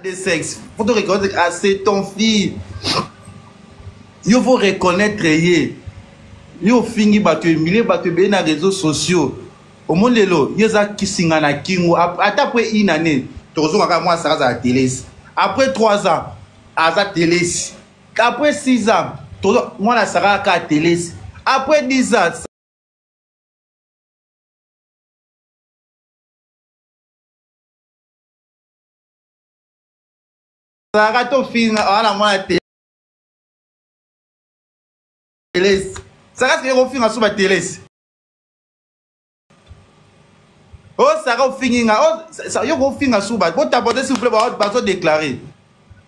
de sexe. Faut te reconnaître, ah, c'est ton fils. Il faut reconnaître, il faut finir battre, milieu battre, bien les réseaux sociaux. Au monde lelo, il y a qui singa na kingo. Après une année, tu reçois moi ça à la télé. Après 3 ans, à la télé. Après 6 ans, moi la Sarah à la télé. Après 10 ans, Sarah to fin à la moi la télé. Sarah c'est au fin sur la télé. Oh, Sarah finit, oh, ça y est, vous finissez sous bas. Vous t'abonnez s'il vous plaît, vous allez déclarer.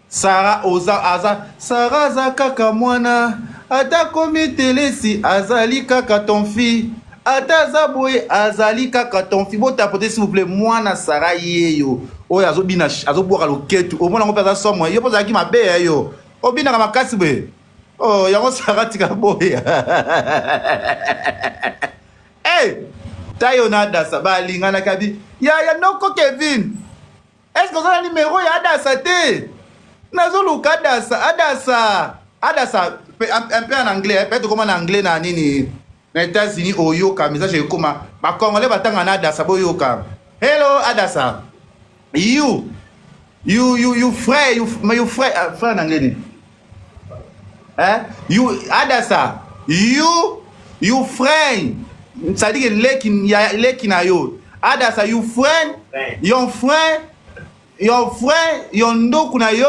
Sarah oza aza, Sarah zakaka mwana, ata komi telesi azali kaka ton fille, ata zaboye azali kaka ton fille. Vous t'abonnez s'il vous plaît, mwana Sarah yeyo. Oh, azo bina, azo boire le ketu. Au moins on peut faire ça moi. Yo pose aki ma bé yo. Oh bina kama kasbe. Oh, yango Sarah tika boye. Hey! Tayonada Saba Lingana Kabi. Ya noko Kevin. Est-ce que vous avez un numéro ya Adasa te? Nazulu Kadasa, Adasa, un peu en anglais, peut-être comme en anglais na nini. Na États-Unis Oyoka, mais ça je comment. Ba Congolais batanga na Adasa Boyoka. Hello Adasa. You frère, frère en anglais. Hein? You Adasa. You friend. Ça dit que les qui na yo. Adasa, you friend, your friend, your ndoku na yo,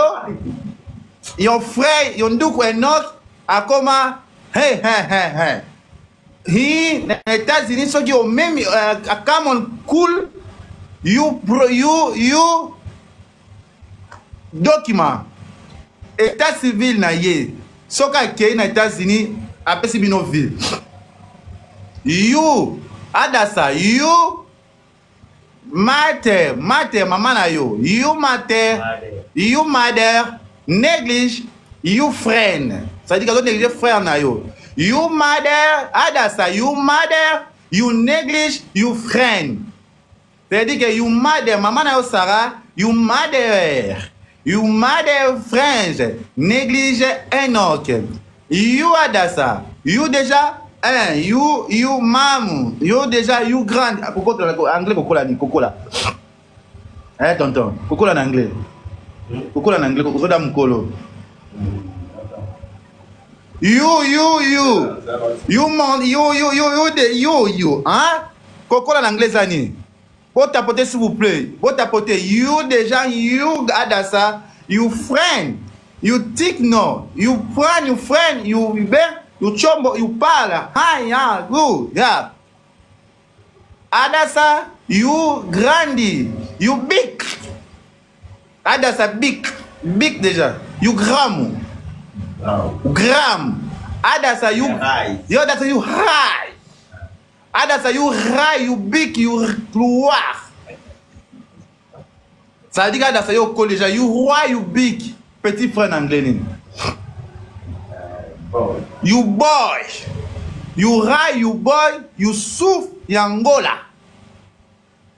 your friend, your ndoku enok, akoma, hey. He, na États-Unis, so you même, come on, cool, you document, état civil na ye, so ka kei na États-Unis, apesi bino ville. You, Adasa, you matter, mama na yo. You matter, you mother, neglige, you friend. Ça dit que vous négligez frère na yo. You mother, Adasa, you mother, you neglige, you friend. Ça dit que you mother, mama na yo Sarah, you mother friend, néglige Enoch. You Adasa, you déjà. You maman, you déjà, you grand. Pourquoi anglais, Coco là? Eh, tonton, Coco là en anglais. Coco là en anglais, Coco là mukolo. You, hein? Coco là en anglais, Zani. Vous tapotez s'il vous plaît. Vous tapotez, you déjà, you Adasa, you friend, you thick no, you friend, you ben. You chombo, you pala, hi, yeah, good, yeah. Adasa, you grandi, you big. Adasa, big déjà. You gram. Adasa, you high. Adasa, you high. Adasa, you high, you big, you noir. Ça veut dire qu'Adasa, you collège, you roi, you big. Petit frère anglais. You boy, you high, you boy, you souffre en Angola.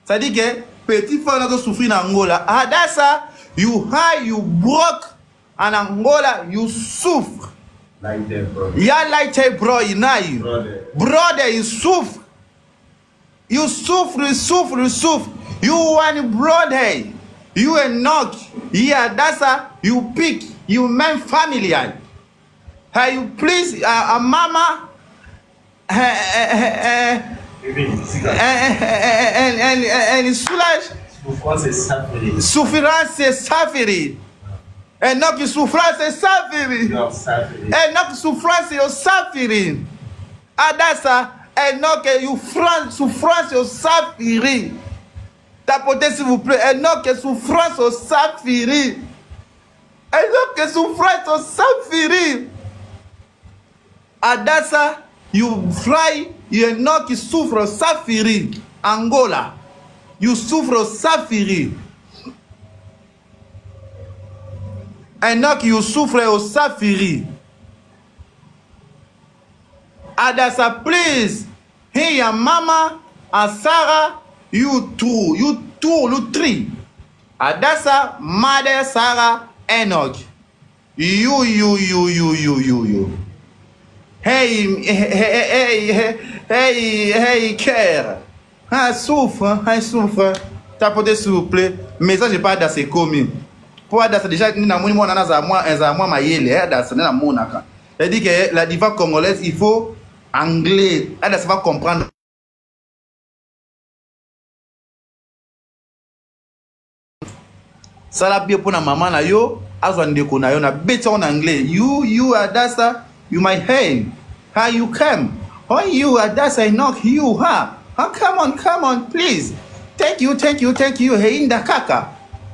Ça dit que petit frère n'a pas souffert en Angola. Adasa, you high, you broke en Angola, you souffre. Ya like bro, brother, you souffre. You souffre. You want brother. You Enoch. Yeah, Adasa, you pick. You man familiar. Hey, you please, mama, and soulage. Souffrance et safiri. Et non que souffrance et safiri. Et non que souffrance et safiri. Adasa, et non que souffrance et safiri. Tapotez s'il vous plaît. Et non que souffrance et safiri. Et non que souffrance et safiri. Adasa, you fly, you know qui souffre safiri. Angola, you souffre safiri. Enoch, you souffre au safiri. Adasa, please. Hey, your mama and Sarah, you three. Adassa, mother Sarah, Enoch. You. Hey, Kerr. Ah, souffre. Tapotez s'il vous plaît. Mais ça, j'ai pas Adassa commis. Pour Adassa, déjà, nous avons moi, maïele, Adassa, nous avons elle dit que la diva congolaise, il faut anglais. Adassa va comprendre. Ça la bien pour la maman na yo, azwandeko na yo na beta en anglais. You Adassa, you my hand. How you come? Oh you Adassa, knock you, huh? Oh, come on, please. Thank you. Hey inda kaka.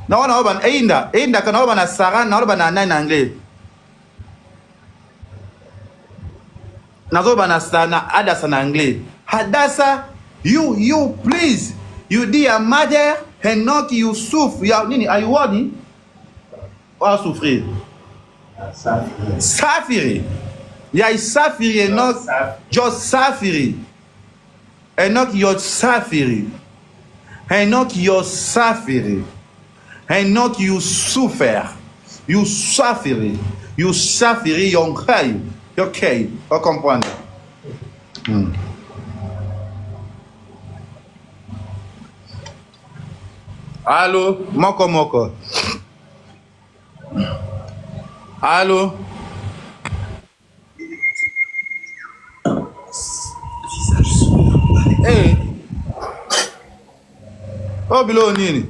Na wana oban inda kana oban na Sarah na oban na nine anglais. Na oban na Adassa na anglais. Adassa, you please. You dear mother. Enoch, you souffre. Are you worthy? Or souffrir? Safiri. Ya safiri Enoch. Just safiri. Enoch, you're safiri. Enoch, you're safiri. Enoch, you souffre. You safiri. You safiri. You're okay. On comprend. Allô, moko. Allô. Hey. Oh bilo nini?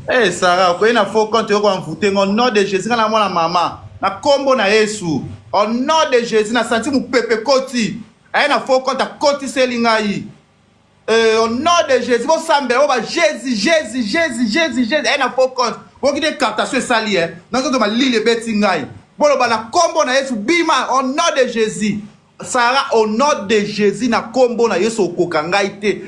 Hey Sarah, ko ina fo compte ko amfute au nom de Jésus kana mwana maman. Na kombo na Yesu. Au nom de Jésus na senti mu pepe koti. Ina fo compte koti selingai. Au nom de Jésus, vous semblez, Jésus, elle n'a pas compte. Vous avez captation sali, nous avons l'île Betingaï. Bon, la combo na Yesu bima au nom de Jésus. Sarah au nom de Jésus na combo na Yesu kokangaite.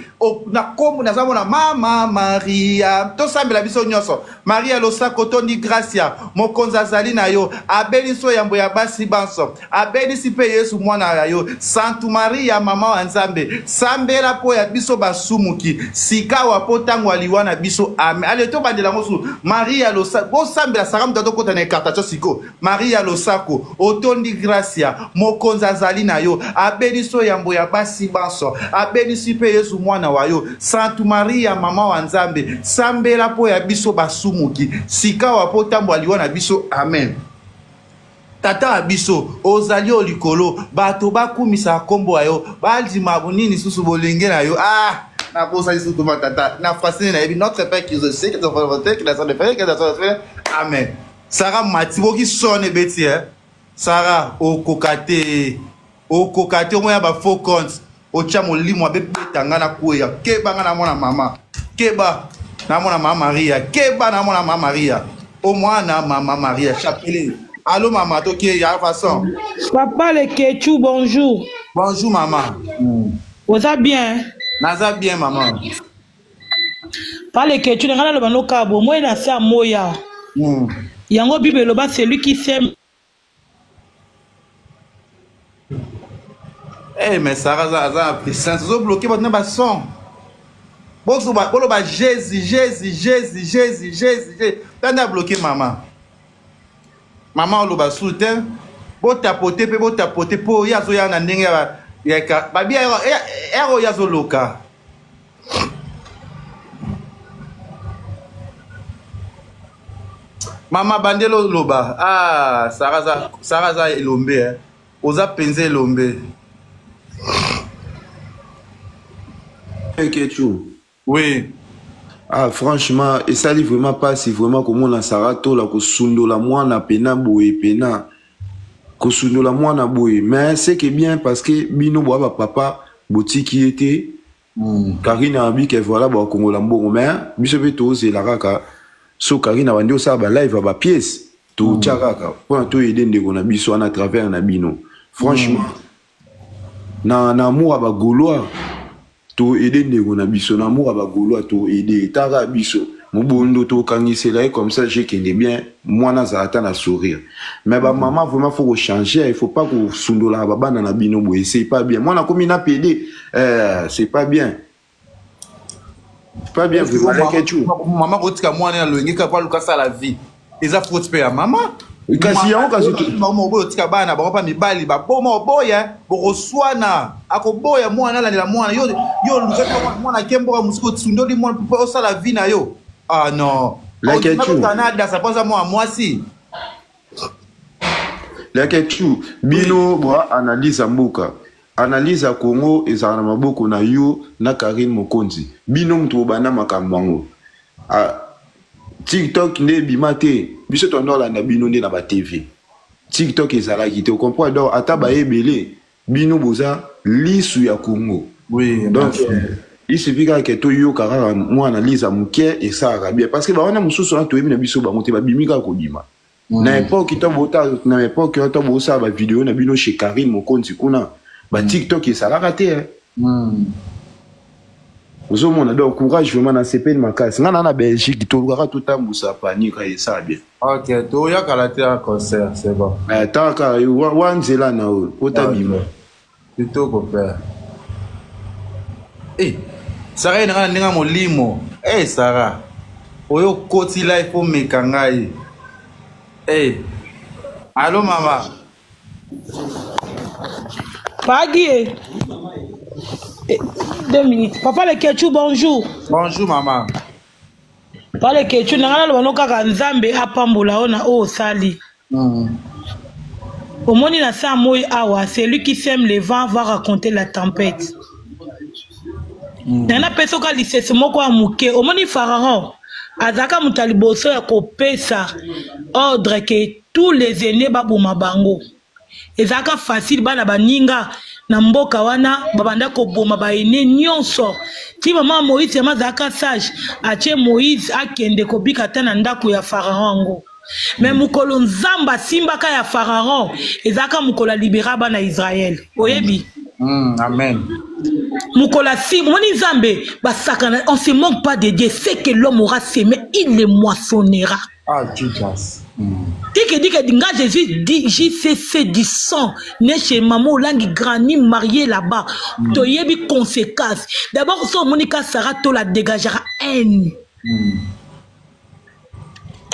Na combo na zamona mama Maria. To semble la biso nyoso. Maria losako tondi gracia. Mokonza zali na yo. Abeli so yambo ya basi banso. Abeli sipe Yesu mwana yo. Santu Maria mama wa Nzambe. Sambela po ya biso basumuki. Sika wa po tangu aliwana biso. Amen. Ale to bandela ngosu. Maria losako. Bo sambela Sarah mtato kota na kartacho siko. Maria losako. Otondi gracia. Mokonza zali na yo. Abeli so yambo ya basi banso. Abeli sipe Yesu mwana wa yo. Santu Maria mama wa Nzambe. Sambela po ya biso basumuki. Sika wa po tangu aliwana biso. Amen. Tata abiso ozali olikolo bato bakumisa kombo ayo baldi mabunini susu bolenge na yo na posa isu tuma tata na fasine na ebi notre père qui sait que ton volonté que la sonne faire que la sonne faire amen. Sarah matibo ki sonne beti Sarah okokate moya ba faux compte o chamo limo be betanga na kuya keba na mona mama keba na mona mama Maria keba na mona mama Maria o mwana mama Maria chapelle. Allô maman, ok, il y a façon. Papa le Ketchou, bonjour. Bonjour maman. Vous allez bien? Naza bien maman. Pas le Ketchou, le gars le cabo, moi il a ça moya. Yango Bible le bas c'est lui qui s'aime. Eh mais Sarah ça a pris ça, vous bloqué votre number son. Bon ba Jésus. T'as bloqué maman. Maman lo ba soutien bo tapoter po yazo ya na ndenge ya ka babi ero yazo loka mama bandelo loba Sarah za elombe oza penze elombe Ketchou. oui. Ah, franchement, et ça dit vraiment pas si vraiment comme on a Sarato la kosundo la moana pena boye pena kosundo la moana boye mais c'est que bien parce que bino boaba papa boutique qui était Karina abi que voilà ba Kongola mbongo mais biso beto c'est la raka so Karina bandio ça ba live ba pièce to tchakaka pour to aider ndeko na biso à travers na bino franchement na amour ba gaulois to aider ndeko na biso na amour ba gaulois to aider tara biso mubondo to kangisela comme ça j'ai qu'est bien moi na zata na sourire mais ba maman vraiment faut changer il faut pas que sundola ba bana na bino boye c'est pas bien moi na komi na PD c'est pas bien Pas bien vu, maman kotika mwana loyengeka kwa lukasa la vie. Eza faute pe ya mama. Kasi yango kasi maman oboyo tika bana ba pa mibali ba boma oboya bokoswana akoboya mwana la mwana yo lukata mwana kembo musiko tsundoli mwana pour osa la vie na yo. Ah non. La kechu. Canada ça pense à moi si. La kechu bino bwa analyse mboka. Analyse à Congo et ça na maboko na yo na Karine Mokonzi. Bino mtu bana makambango. TikTok ne bimate. Biso tondo la na bino ne na ba TV. TikTok ezala kité on comprend donc ata ba ebele bino boza lisu ya Congo. Oui. Donc il suffit que to yo kara moi analyse muke et ça bien parce que ba wana mususu na to yebi na biso ba mote ba bimika ko bima. Na époque to bota na époque to bosa ba vidéo na bino chez Karine Mokonzi kuna. Bah TikTok et ça l'a raté vous avez donc courage vraiment dans ces pays de ma casse on a Belgique tout le tout temps ça panique et ça bien ok tout y a qu'à la concert c'est bon tant qu'à wanzela na ota bima plutôt copain eh Sarah n'anga molimo eh Sarah oyo koti life pour mekangai eh allô maman Pagui. 2 minutes. Papa le Ketchou, bonjour. Bonjour maman. Papa le Ketchou, nangana lo banoka nzambe apambola ona o sali. Au moni na sa moy awa, celui qui sème le vent va raconter la tempête. Nana pesoka lisese moko amuke, au moni pharaon. Azaka mutaliboso ya kopesa ordre que tous les aînés babuma bango. Ezaka facile bana baninga na mboka wana babanda ko boma ba ene nyonso ti mama Moïse mazaka sage ache Moïse akende ko bika tana ndako ya pharaon ngo mais mukolo nzamba simbaka ya pharaon ezaka mukola libéra bana Israël oyebi amen mukola si moni nzambe basakana on se manque pas de Dieu c'est que l'homme aura semé il le moissonnera ah Jesus Dès que dinga Jésus dit JCC du sang né chez maman langue grani marié là-bas toyebi conséquences d'abord son Monica Sarah to la dégagera haine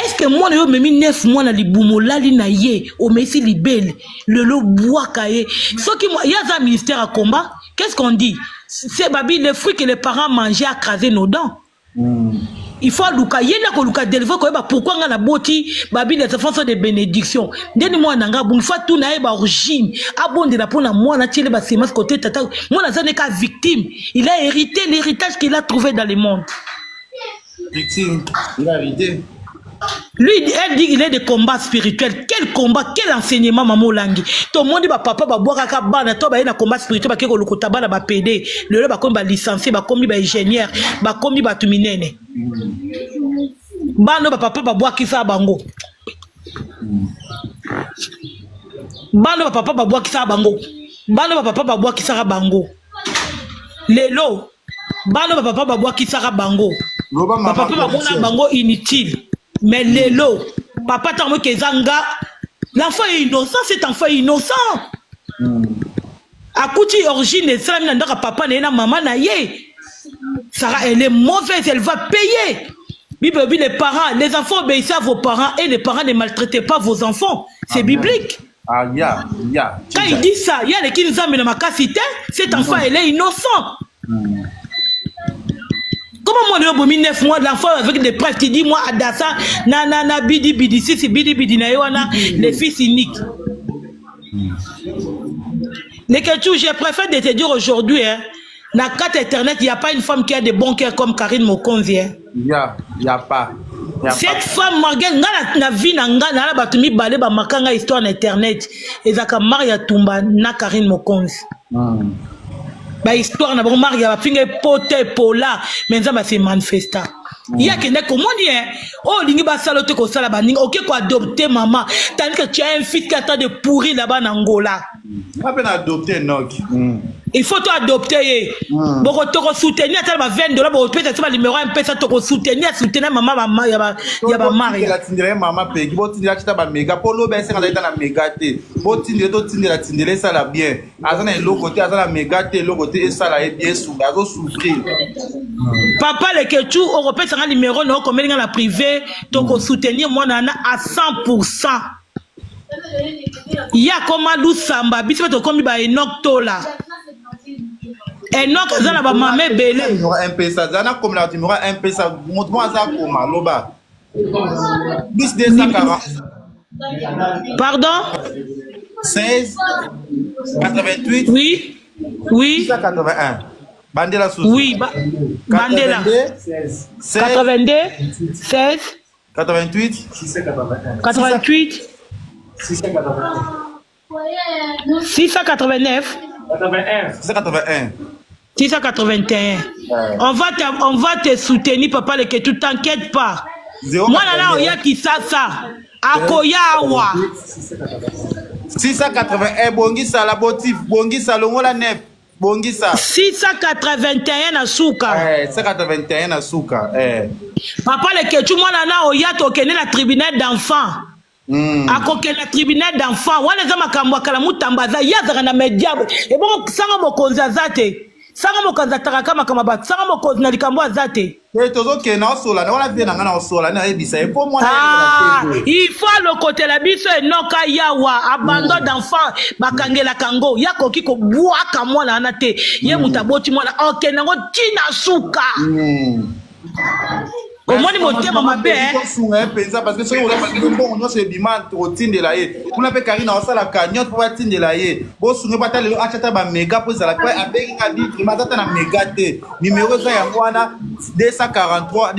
est-ce que moi yo memi 9 mois na libumo lali na ye o messi libele le lo bois kaye ce qui moi y a un ministère à combat qu'est-ce qu'on dit c'est babi les fruits que les parents mangeaient à craser nos dents il faut luka yena ko luka deliver ko ba pourquoi nga na boti babi les enfants sont des bénédictions ndeni moi nanga bon faut tout na ba origine abonde na pona moi na tiele ba semas côté tata moi na zane ka victime il a hérité l'héritage qu'il a trouvé dans le monde victime il a hérité lui elle dit il est de combat spirituel quel combat quel enseignement maman langi tout le monde ba papa ba boka ka bana to ba na combat spirituel ba ke ko lokota bana ba PD le ba comme ba licencié ba comme ba ingénieur ba comme ba tuminene bano ba papa ba boka kisa bango bano ba papa ba boka kisa bango bano ba papa ba boka kisa bango lelo bano ba papa ba boka kisa bango ba papa ba bona bango inutile. Mais lelo, papa t'as que zanga, l'enfant est innocent, cet enfant est innocent. A kouti origine et ça, papa n'est pas maman naïe. Sarah, elle est mauvaise, elle va payer. Les parents, les enfants obéissent à vos parents et les parents ne maltraitez pas vos enfants. C'est biblique. Ah, Quand il dit ça, il y a les qui nous amènent ma cité, cet enfant, elle est innocent. Comment moi, le 9 mois, l'enfant avec des preuves qui dit moi, Adassa, nanana, bidi bidi, si c'est bidi bidi, naïwana, les fils uniques. Mais que tout, je préfère de te dire aujourd'hui, hein, dans la carte internet, il n'y a pas une femme qui a des bons cœurs comme Karine Mokonzi. Il n'y a pas. Cette femme, malgré la vie, n'a pas battu balé, ba makanga histoire internet. Et ça, Maria Tumba, na Karine Mokonzi. Ba histoire na bon mari ba finge pote pola mais ça c'est manifesta il y a que comment dire oh lingi ba salote ko sala ba ninga OK ko adopter maman tandis que tu as un fils qui attend de pourrir là-bas en Angola pas peine adopter nok Il faut adopter. Bon, tu soutenir à $20, bon, peut-être que numéro un peu ça, tu soutenir maman, il y a mari. La maman paye, bon, tu as ba méga, pour l'eau, ben, c'est quand la méga té. Bon, tu la tindere, ça la bien. Azana l'autre côté, azana méga té, l'autre côté, ça la est bien sous, azo souffrir. Papa, le Ketchou, on repère ça numéro, non, comme dans la privée, donc soutenir moi, nana, à 100%. Il y a comme un loup samba, bis fait comme il va Enoch Tola. Enoch Zana ba mamé belé. Numéro 1 pesa, Zana comme la numéro 1 pesa, montre-moi ça comme loba. Bis 240. Pardon? 16 88. Oui. Oui. 681. Bandela sous. Oui, Bandela. 82 16 88 88 689 681. On va te soutenir, papa, le que tu t'inquiètes pas. Moi, là, il y a qui ça. Akoyawa. 681, Bongisa, la botif, Bongisa, le mot la nef, Bongisa. 681 à Souka. 681 à Souka. Papa, le que tu moi, là, il y a tokené la tribunal d'enfants. Akoke la tribunal d'enfants. Wana za makambo kala mutambaza yazaka na media. Et bon sanga mokonza zate. Sanga mokonza taraka makama ba. Sanga mokonza na likambo zate. Tozo ke na osola na wana bien na ngana osola na ebisa. Et pour moi il faut le côté la biso enoka yawa abandon d'enfants bakangela kango yakoki ko bwaka mwana na te. Ye mutaboti mwana OK nango tina suka. Comment on dit maman père parce que c'est bon on se bima routine de la ye on appelle Karina on la cagnotte pour routine de la ye bon souvenez pas le achata ba méga pour ça la quoi avec un dit matata na méga te numéro ça ya mwana 243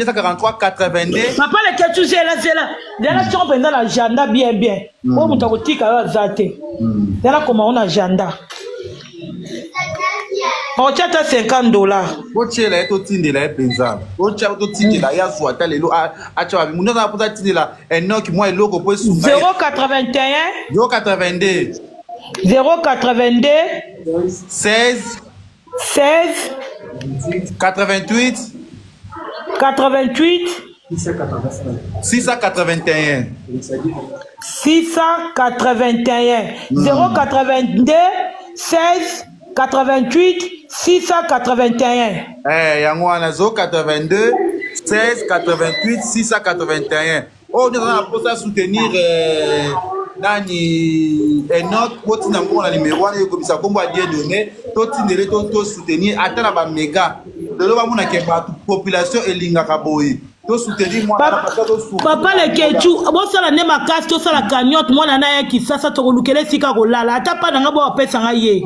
82 papa le ketu c'est là tu on pendant l'agenda bien oh mutakotika zate là comment on agenda on tient à $50. Oche la to tindela penza. Oche to tindela ya swata lelo acha bi muno na pota tindela Enoch moi eloko po su 081 082 16 88 681 082 16 88 681. Yango wana 082 16 88 681. Oh, nous allons pour soutenir Nani Enoch, pour na mon numéro wana comme ça comme bien donné, to tindele to soutenir atana ba méga. De lo ba mona ke ba population elinga kaboyi. To soutenir moi papa le kechu, bo sala ne makasi to sala cagnotte moi na ya ki sasa to lukele sika ko lala ata pa nga bo pesa nga ye.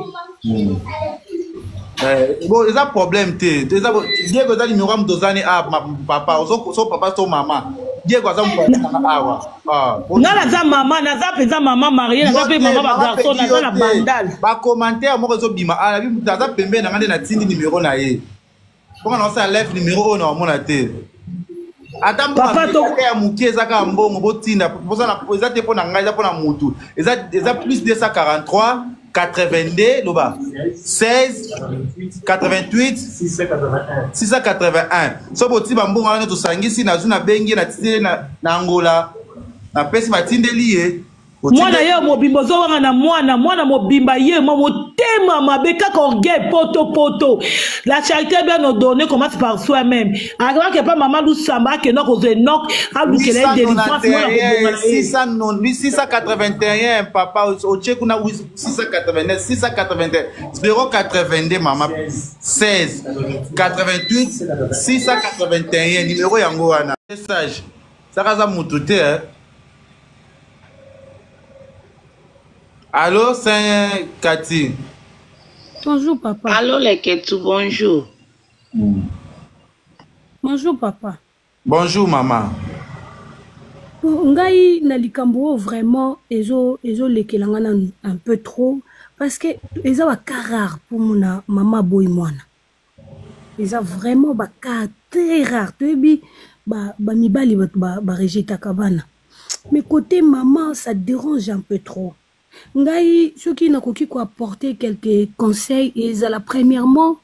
Bon, il y a un problème. Diego a dit que nous avons papa, son papa, son maman. Diego a dit que nous avons maman, maman mariée, maman garçon, la bandale. Pas commentaire, moi, je bima. Ah, la vie, tu as pembe, na ngande na tindi numéro na ye. Pourquoi on s'en lève numéro on a monté. Adam papa to ya mukie zaka mbongo botinda. Pour ça na poser pour na ngaza pour na mutu. Eza plus 243 82 loba 16 88 681 so boti bambongo wana to sangisi na zuna bengi na titele na Angola na pesi matindeli ye mwana ye mobimba zowanga na mwana mobimba ye motema mabeka korge poto la charité bien nous donner commence par soi-même alors que pas maman Lusamba que non que Enoch a lukele délivrance 681 papa au tcheku na 689 681 082 maman 16 88 681 numéro yango wana message ça kaza mutute Allô, c'est Cathy. Bonjour, papa. Allô, les Ketou, bonjour. Bonjour, papa. Bonjour, maman. Ngai na likambo vraiment ezo lekelanga un peu trop parce que les a cas rare pour mon maman boy mwana. Les a vraiment ba cas très rare. Tu ba mibali ba rejeter kabana. Mais côté maman ça dérange un peu trop. Ngai, ceux qui n'ont pas apporter quelques conseils, ils ont premièrement,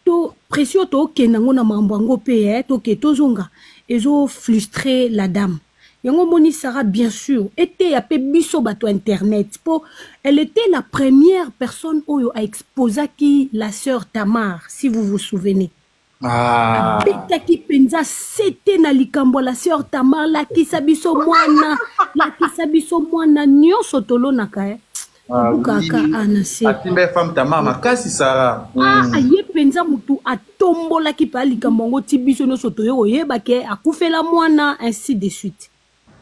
to pression to kenango na mambango pe to ke tozonga, ils ont frustré la dame. Yango moni Sarah bien sûr était à pe biso bato internet po, elle était la première personne oyo a exposé qui la sœur Tamar, si vous vous souvenez. Ah. Betaki penza c'était na likambo la sœur Tamar la kisabiso mwana nyonso tolonaka Bukaka anase. Atimbe femme Tamar makasi Sarah. Aye penza mutu atombola ki pa likambo ngo tibiso nyonso toyo yeba ke akufela mwana ainsi de suite.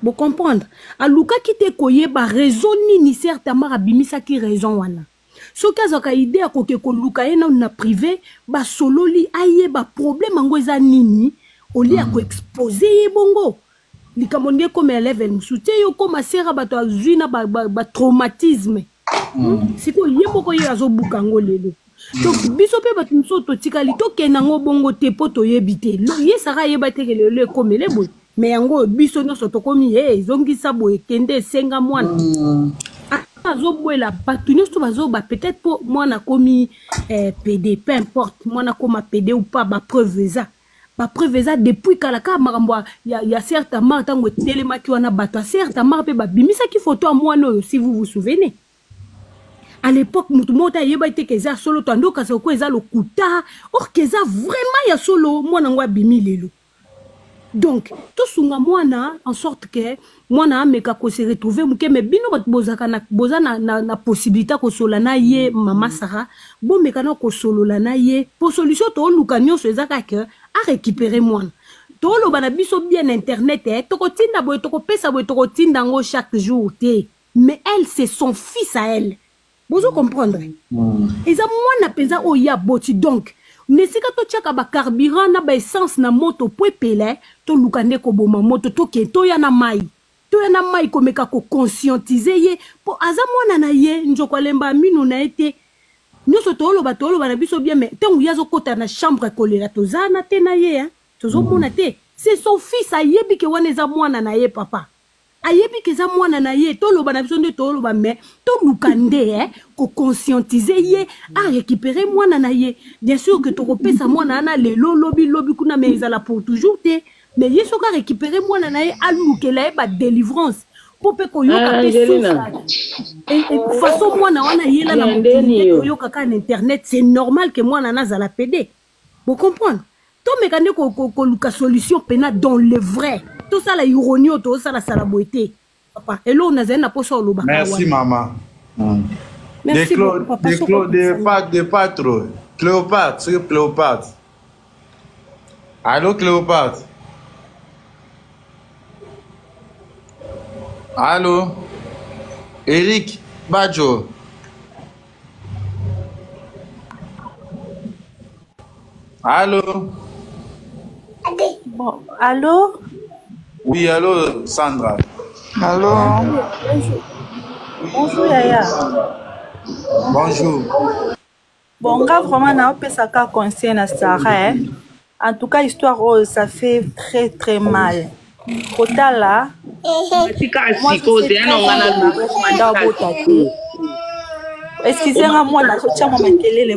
Vous comprendre? Aluka ki te koyeba raison nini sœur Tamar abimisa ki raison wana. So kazoka idée à koke koluka ena na privé ba sololi aye ba problème ngo eza nini oli a ko exposer bongo likambo ndie comme élève musuté yo comme sera bato azwina ba traumatisme siko yebo ko yazo bukango lelo donc biso pe bato musoto tikali to kenango bongo te poto yebite lo yesaka yeba teke lelo comme le boy mais yango biso nyonso to komi zongisa boy kende senga mwana peut-être pour moi na komi PD, peu importe moi na koma PD ou pas ba preuve ça depuis kalaka marambo ya certes martango telemaki wana bato certes marpe ba bimisa ki photo moi no si vous vous souvenez à l'époque mutu mota yeba ite keza solo tando ka soko eza lokuta or keza vraiment ya solo mwana ngwa bimi lelo. Donc, tout sunga mwana en sorte que mwana meka ko se retrouver muke me bino bat bozaka na possibilité ko solana ye mama Sarah bo meka na ko solola na ye pour solution to luka nyonso ezaka ke a récupérer mwana to lo bana biso bien internet to ko tinda boy to ko pesa boy to ko tinda ngo chaque jour te mais elle c'est son fils à elle. Vous comprendre? Eza mwana penza o ya boti donc nesika to tchaka ba carburant na ba essence na moto po epele to lukande ko boma moto to ke to ya na mai ko meka ko conscientiser ye po aza mwana na ye njoko lemba minu na ete nyoso to lo ba na biso bien mais tangu yazo kota na chambre kolera to zana te na ye tozo mona te c'est son fils ayebi ke wana eza mwana na ye papa ayebi ke eza mwana na ye to lo ba na biso nde to lo ba mais to lukande ko conscientiser ye a récupérer mwana na ye bien sûr que to kopesa mwana na le lobi kuna mais ezala pour toujours te mais ye soka récupérer mwana na ye a lukela ba délivrance pour pe ko yoka pe façon mwana wana ye la na ko yoka ka internet c'est normal que mwana na zala pédé. Vous comprenez? To mekande ko luka solution pena dans le vrai. Tout ça la ironie, tout ça la salaboité. Papa, et là on a zena poso lo baka. Merci maman. Merci papa. De patro. Cléopâtre, c'est Cléopâtre. Allô Cléopâtre. Allô Eric Badjo. Allô. Bon, allô? Oui, allô, Sandra. Allô? Bonjour, Yaya. Bonjour. Bon, gars, vraiment, on a un peu ça conseil à Sarah. En tout cas, histoire, ça fait très, très mal. Kota là, excusez-moi,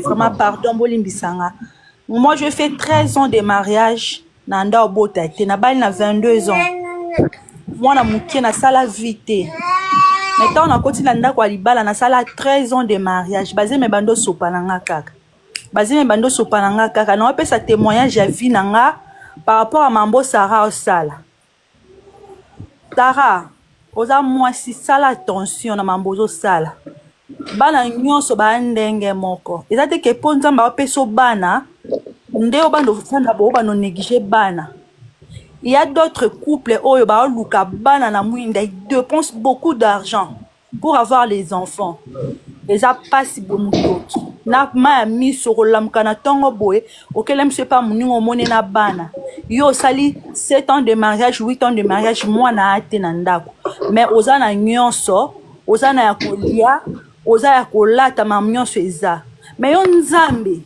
vraiment, pardon, Bolimbisanga. Moi, je fais 13 ans de mariage. Nanda Obotate, na bali na 22 ans. Moi na mukie na sala vite. Maintenant on a continué nanda kwa libala na sala 13 ans de mariage. Basé me bando sopananga kaka. Basé me bando sopananga kaka. Na opesa témoignage ya vie nanga par rapport à mambo Sarah osala. Sarah, oza moi si sala attention na mambo zo sala. Bana nyonso ba ndenge moko. Ezate ke ponza mba opeso bana. Il y a d'autres couples où ils dépensent beaucoup d'argent pour avoir les enfants. Les a pas si bon na ma mis sur l'amkana tongo boy auquel je sais pas mon monnaie na bana yo sali 7 ans de mariage 8 ans de mariage moi na ate na ndako mais ozana nyonso ozana ya kolia oza ya kolata ma nyonso eza mais yo nzambe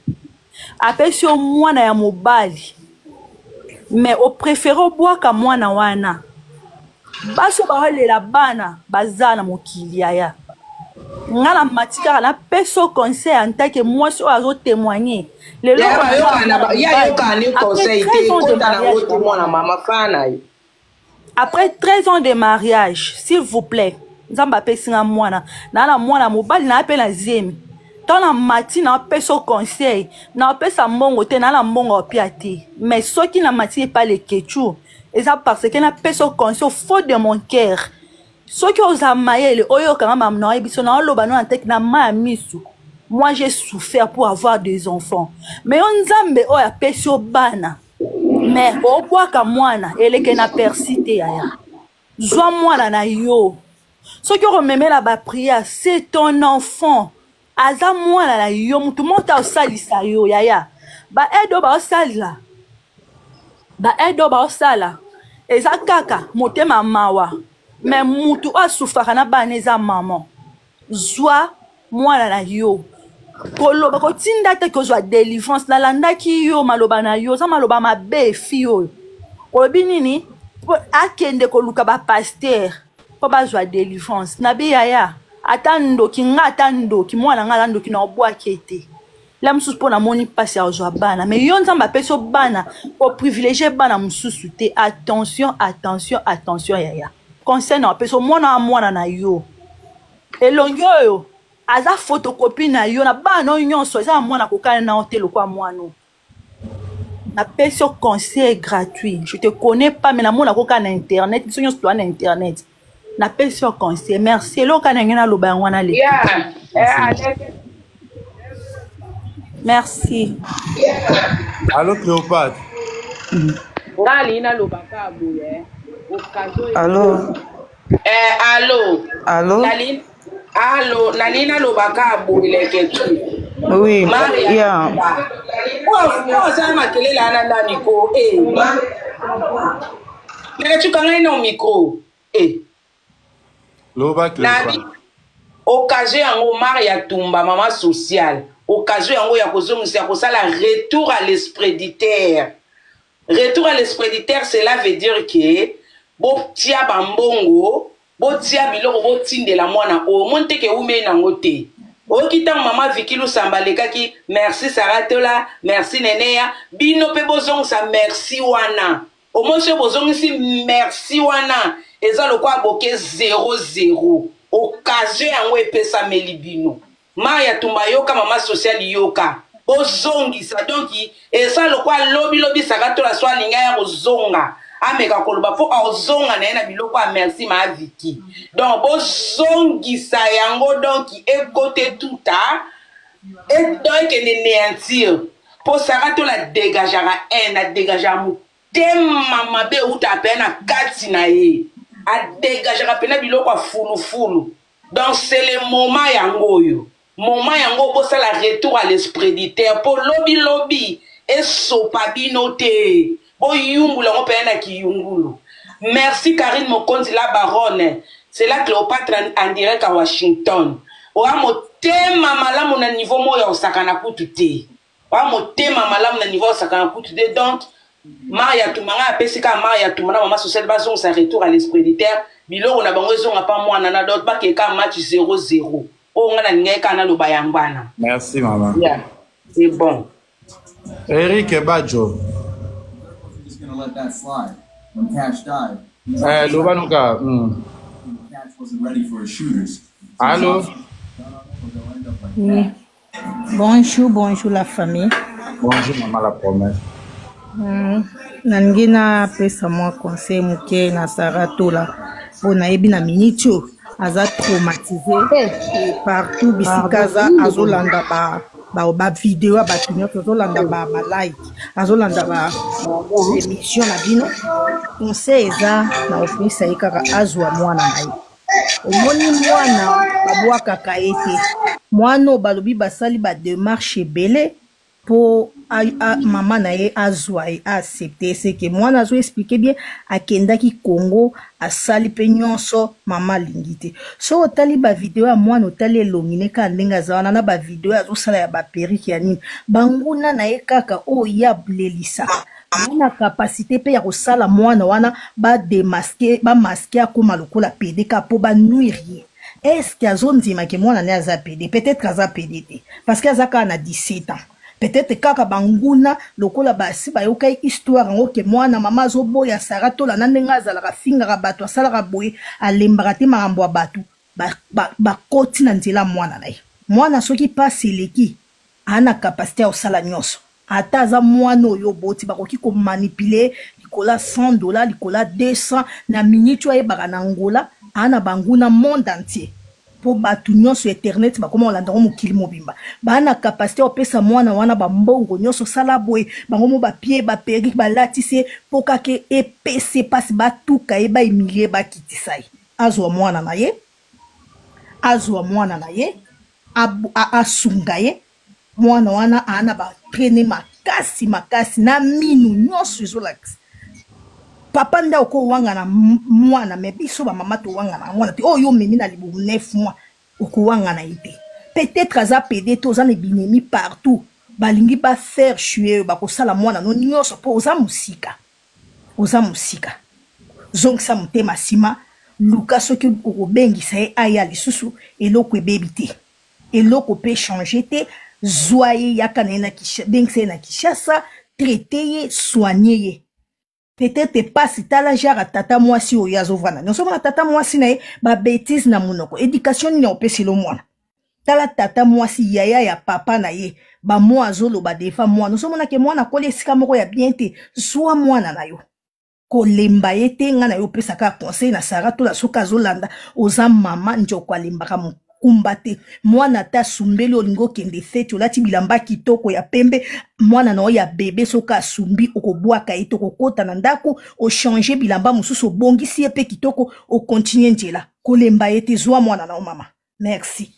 apesi yo mwana ya mobali mais o préféré boaka mwana wana baso baolela bana baza na mokili yaya nga na matikaka na peso conseil en tant que mwasi oyo azotémoigner lelo après 13 ans de mariage, s'il vous plaît, nzamba pesinga mwana na mwana mobali na pe na zemi tant na mati na peso conseil na pesa mbongo te na mbongo opia te mais soki na mati pas le kechu et ça parce que na peso conseil au fond de mon cœur soki oza mayele oyo kanga mamna biso na loba no antek na ma misu. Moi j'ai souffert pour avoir des enfants mais on nzambe oya peso bana mais au bois ka mwana eleke na persité yaya zwa mwana na yo soki rememela ba prière c'est ton enfant aza mwana na yo mutu monta osalisa yo yaya ba edo ba osala eza kaka motema mawa mais mutu asufaka na bana eza maman zwa mwana na yo koloba kotinda te kozwa délivrance nalandaki yo maloba na yo za maloba mabe efi oyo kolobi nini akende koluka bapaster po bazwa délivrance nabi yaya ata ndoki nga ata ndoki mwana nga ata ndoki na obwaki ete la mosusu mpo namoni mpasi ya kozwa bana mais yo nzambe apesi yo bana oprivilégie bana mosusu te attention attention attention yaya conseil na apesi yo mwana na yo elongi oyo aza photocopie na yo na bana oyo nyonso eza mwana kokana na yo te lokwa mwana na pesi yo conseil gratuit je te connais pas mais namona koka na internet so nyonso toa na internet na pesi yo conseil merci eloka na nge na loba yango wana le merci Allô Cléopâtre. Ngali na lobaka boye. Allô. Allô. Allô, Nalina lobaka boye ketu. Oui, yeah. Moi ça m'a télé là na micro mais tu connais non micro Loba Cléopâtre. Occasion yango Maria Tumba maman sociale. Occasion yango ya kozongisa kosala retour à l'esprit du terre. Retour à l'esprit du terre, cela veut dire que botia bambongo, botia biloko botinde la mwana o monte ke ume na ngote. O kita mama Vikilu Sambaleka ki merci Saratola, merci Neneya, bino pe bozong sa merci wana. O monsieur bozong si merci wana. Eza lokwa boke 00. Occasion yango epesa melibino. Maria Tumba yoka mama sociale yoka. Ozongisa donc eza lokwa lobi Saratola swa linga ya ozonga. Ameka koloba fo ozonga na biloko a merci ma Viki. Donc bozongisa yango donc écoute tout ta et donc néantir. Pour Saratola dégagera a dégagera tema mabe uta pena kati na ye. A dégagera pena biloko a fulu. Donc c'est le moment yango yo. Moment yango bo la retour à l'esprit du terre pour lobby et sopabino te. O yungula ngo pena ki yungulu. Merci Karine Mokonzi la baronne. C'est la Cléopâtre en direct à Washington. O amotema malamu na niveau moya osakana kutu te. O amotema malamu na niveau osakana kutu te. Donc Maria Tumanga apesika Maria Tumana mama sociale bazon sa retour à l'esprit du terre. Biloko na bango zonga pa mwana na d'autres ba ke ka match 0-0. O ngana ngeka na loba yambana. Merci maman. Yeah. C'est bon. Eric Badjo. Let that slide when Cash died. Lobanuka. Cash wasn't ready for his shooters. Allô? Oui. Bonjour la famille. Bonjour maman la promesse. Nangina pesa moi conseil muke na Saratola. Bona ebi na minitio aza traumatisé partout bisikaza azolanda ba vidéo ba tunyo azolanda ba like azolanda ba émission na bino conseil eza na opesa ikaka azwa mwana na ye omoni mwana babwaka kaete mwana balobi basali ba démarche ebele pour maman na ye azwa e accepter c'est que mwana azo expliquer bien akendaki Congo asali pe nyonso mama lingite so otali ba video ya mwana otali elongine ka ndenge azawana na ba video azo sala ya ba periki ya nini banguna na ye kaka o ya blelisa na capacité pe ya kosala mwana wana ba masquer akoma lokola PD ka po ba nuire. Est-ce que azondima ke mwana ne aza PD? Peut-être aza PD te parce que azaka na 17 ans. Peut-être kaka banguna lokola basi bayoka histoire ngo ke mwana mama zoboya sarato la nandenga azalaka fingaka bato asalaka boye alembaka te makambo ya bato bakoti na nzela mwana na ye. Mwana soki pasi eleki ana capacité ya kosala nyonso. Ata aza mwana oyo boti bakoki komanipule likola $100 likola 200 na minute oyo ayebaka na ngola ana banguna monde entier. Po batu nyonso internet bakoma olanda mokili mobimba bana capacité opesa mwana wana bambongo nyonso sala boye bango mo bapie baperi balatise po kake epese pasi batuka ye baemilie bakitisa ye azwa mwana na ye asunga ye mwana wana ana baprene makasi na minu nyonso ezolakisa papa nda oko wanga na mwana me biso ba mama to wanga na mwana te oyo memi na libu 9 mois oko wanga na ite peut-être aza PD to za ne binemi partout balingi ba faire chuer ba ko sala mwana no nyonso po oza musika zongisa mutema sima luka soki okobengisa ye aya lisusu eloko ebebi te eloko pe changer te zoye yakana na kisha bengisa na Kishasa traiter ye soigner ye. Peut-être pas si tala jara tata mwasi o yazovana. Nous sommes tata mwasi na ba bêtise na munoko. Éducation ni opesi lo mwana. Tala tata mwasi yaya ya papa na ye. Ba mwazo lo ba defa mwana. Nous sommes na ke mwana kole sika moko ya bien te. Soa mwana na yo. Kolemba ye te nga na yo pesa ka conseil na sarato la soka zolanda. Oza mama njo kwa lemba ka kumbate mwana ta sumbeli olingo kende fete olati bilamba kitoko ya pembe mwana na ya bebe soka sumbi okobwaka itoko kota na ndako o changer bilamba mususu bongisi epe kitoko o continuer njela kolemba ete zwa mwana na mama. Merci.